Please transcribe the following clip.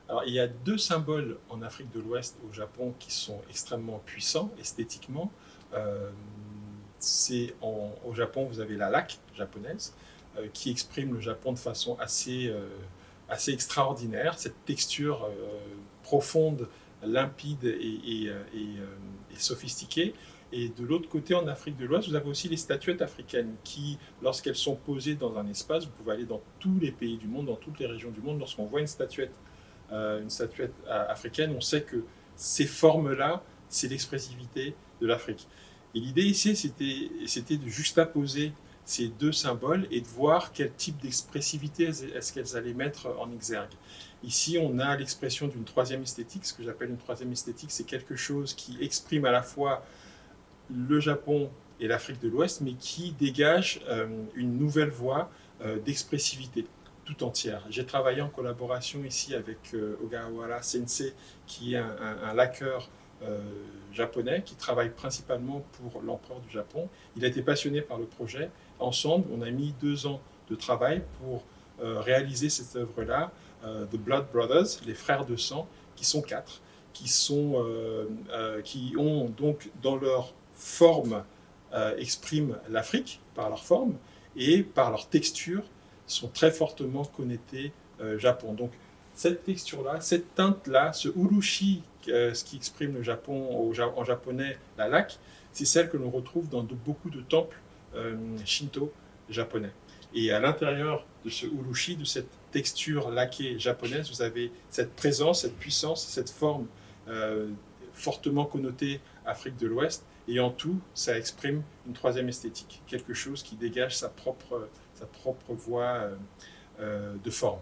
Alors, il y a deux symboles en Afrique de l'Ouest, au Japon, qui sont extrêmement puissants esthétiquement. Euh, Au Japon, vous avez la laque japonaise, qui exprime le Japon de façon assez extraordinaire. Cette texture profonde, limpide et sophistiquée. Et de l'autre côté, en Afrique de l'Ouest, vous avez aussi les statuettes africaines qui, lorsqu'elles sont posées dans un espace, vous pouvez aller dans tous les pays du monde, dans toutes les régions du monde, lorsqu'on voit une statuette africaine, on sait que ces formes-là, c'est l'expressivité de l'Afrique. Et l'idée ici, c'était de juxtaposer ces deux symboles et de voir quel type d'expressivité est-ce qu'elles allaient mettre en exergue. Ici, on a l'expression d'une troisième esthétique. Ce que j'appelle une troisième esthétique, c'est quelque chose qui exprime à la fois le Japon et l'Afrique de l'Ouest, mais qui dégage une nouvelle voie d'expressivité tout entière. J'ai travaillé en collaboration ici avec Ogawara Sensei, qui est un lacqueur euh, japonais qui travaille principalement pour l'empereur du Japon. Il a été passionné par le projet. Ensemble, on a mis 2 ans de travail pour réaliser cette œuvre-là, The Blood Brothers, les frères de sang, qui sont quatre, qui ont donc dans leur forme expriment l'Afrique par leur forme et par leur texture sont très fortement connectés Japon. Donc cette texture-là, cette teinte-là, ce urushi, ce qui exprime le Japon en japonais, la laque, c'est celle que l'on retrouve dans beaucoup de temples shinto japonais. Et à l'intérieur de ce urushi, de cette texture laquée japonaise, vous avez cette présence, cette puissance, cette forme euh, fortement connotée Afrique de l'Ouest. Et en tout, ça exprime une troisième esthétique, quelque chose qui dégage sa propre voie de forme.